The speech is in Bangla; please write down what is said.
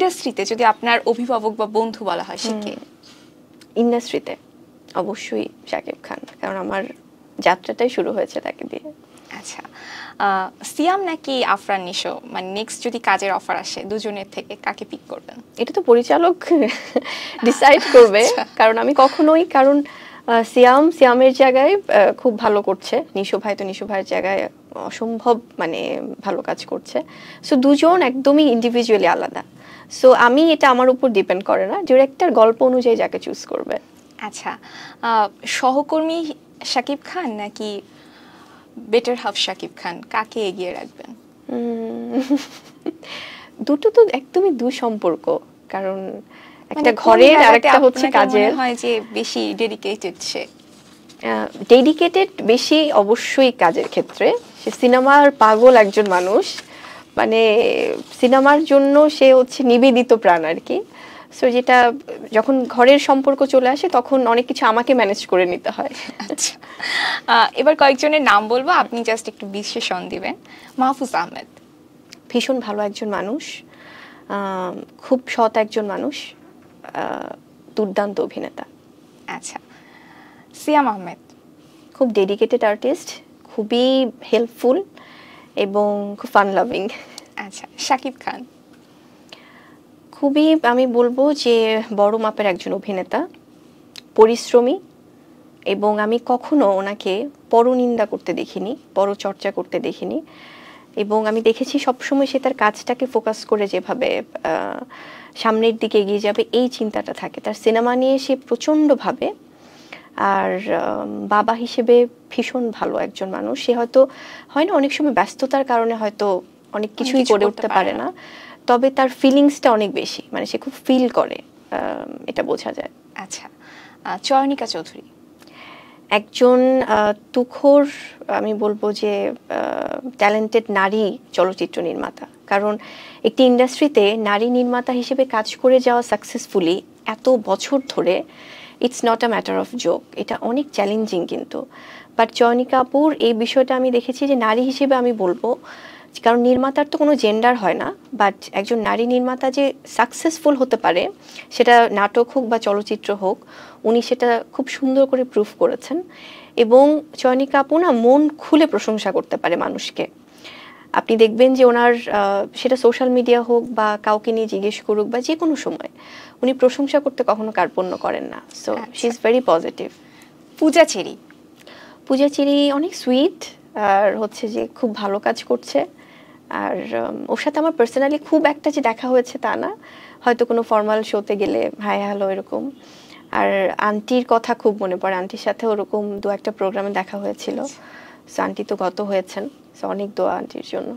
ইন্ডাস্ট্রিতে যদি আপনার অভিভাবক বা বন্ধু বলা হয় সে কে? ইন্ডাস্ট্রিতে অবশ্যই শাকিব খান, কারণ আমার যাত্রাটাই শুরু হয়েছে তাকে দিয়ে। আচ্ছা, সিয়াম নাকি আফরান নিশো, মানে নেক্সট যদি কাজের অফার আসে দুজনের থেকে কাকে পিক করবেন? এটা তো পরিচালক ডিসাইড করবে, কারণ আমি কখনোই, কারণ সিয়ামের জায়গায় খুব ভালো করছে, নিশো ভাই তো নিশো ভাইয়ের জায়গায় অসম্ভব মানে ভালো কাজ করছে। সো দুজন একদমই ইন্ডিভিজুয়ালি আলাদা। সো আমি এটা আমার উপর ডিপেন্ড করে না, ডিরেক্টর গল্প অনুযায়ী যাকে চুজ করবে। আচ্ছা, সহকর্মী শাকিব খান নাকি বেটার হাফ শাকিব খান, কাকে এগিয়ে রাখবেন? দুটো তো একদমই সম্পর্ক, কারণ একটা ঘরের আর একটা হচ্ছে কাজের। মনে হয় যে বেশি ডেডিকেটেড সে? ডেডিকেটেড বেশি অবশ্যই কাজের ক্ষেত্রে। সে সিনেমার পাগল একজন মানুষ, মানে সিনেমার জন্য সে হচ্ছে নিবেদিত প্রাণ আর কি। সো যেটা যখন ঘরের সম্পর্ক চলে আসে তখন অনেক কিছু আমাকে ম্যানেজ করে নিতে হয়। আচ্ছা, এবার কয়েকজনের নাম বলবো, আপনি জাস্ট একটু বিশেষণ দিবেন। মাহফুজ আহমেদ ভীষণ ভালো একজন মানুষ, খুব সৎ একজন মানুষ, দুর্দান্ত অভিনেতা। আচ্ছা, সিয়াম আহমেদ খুব ডেডিকেটেড আর্টিস্ট, খুবই হেল্পফুল এবং খুব ফান লাভিং। আচ্ছা, শাকিব খান খুবই, আমি বলবো যে বড় মাপের একজন অভিনেতা, পরিশ্রমী, এবং আমি কখনো ওনাকে পরনিন্দা করতে দেখিনি, পরচর্চা করতে দেখিনি, এবং আমি দেখেছি সবসময় সে তার কাজটাকে ফোকাস করে যেভাবে সামনের দিকে এগিয়ে যাবে এই চিন্তাটা থাকে তার। সিনেমা নিয়ে সে প্রচণ্ডভাবে, আর বাবা হিসেবে ভীষণ ভালো একজন মানুষ। সে হয়তো হয় না অনেক সময় ব্যস্ততার কারণে হয়তো অনেক কিছুই করে উঠতে পারে না, তবে তার ফিলিংসটা অনেক বেশি, মানে সে খুব ফিল করে, এটা বোঝা যায়। আচ্ছা, চয়নিকা চৌধুরী একজন তুখোর, আমি বলবো যে ট্যালেন্টেড নারী চলচ্চিত্র নির্মাতা, কারণ একটি ইন্ডাস্ট্রিতে নারী নির্মাতা হিসেবে কাজ করে যাওয়া সাকসেসফুলি এত বছর ধরে, it's not a matter of joke, এটা অনেক চ্যালেঞ্জিং কিন্তু। বাট চয়নিকা আপুর এই বিষয়টা আমি দেখেছি যে নারী হিসেবে আমি বলবো, কারণ নির্মাতার তো কোনো জেন্ডার হয় না, বাট একজন নারী নির্মাতা যে সাকসেসফুল হতে পারে, সেটা নাটক হোক বা চলচ্চিত্র হোক, উনি সেটা খুব সুন্দর করে প্রুফ করেছেন। এবং চয়নিকা আপু না মন খুলে প্রশংসা করতে পারে মানুষকে। আপনি দেখবেন যে ওনার সেটা সোশ্যাল মিডিয়া হোক বা কাউকে নিয়ে জিজ্ঞেস করুক বা যে কোনো সময়, উনি প্রশংসা করতে কখনো কার্পণ্য করেন না। So she is very positive. Puja cherry অনেক সুইট, আর হচ্ছে যে খুব ভালো কাজ করছে। আর ওর সাথে আমার পার্সোনালি খুব একটা যে দেখা হয়েছে তা না, হয়তো কোনো ফর্মাল শোতে গেলে হাই হ্যালো এরকম। আর আন্টির কথা খুব মনে পড়ে, আন্টির সাথে ওরকম দু একটা প্রোগ্রামে দেখা হয়েছিল। সো আন্টি তো গত হয়েছেন, সো অনেক দোয়া আন্টির জন্য।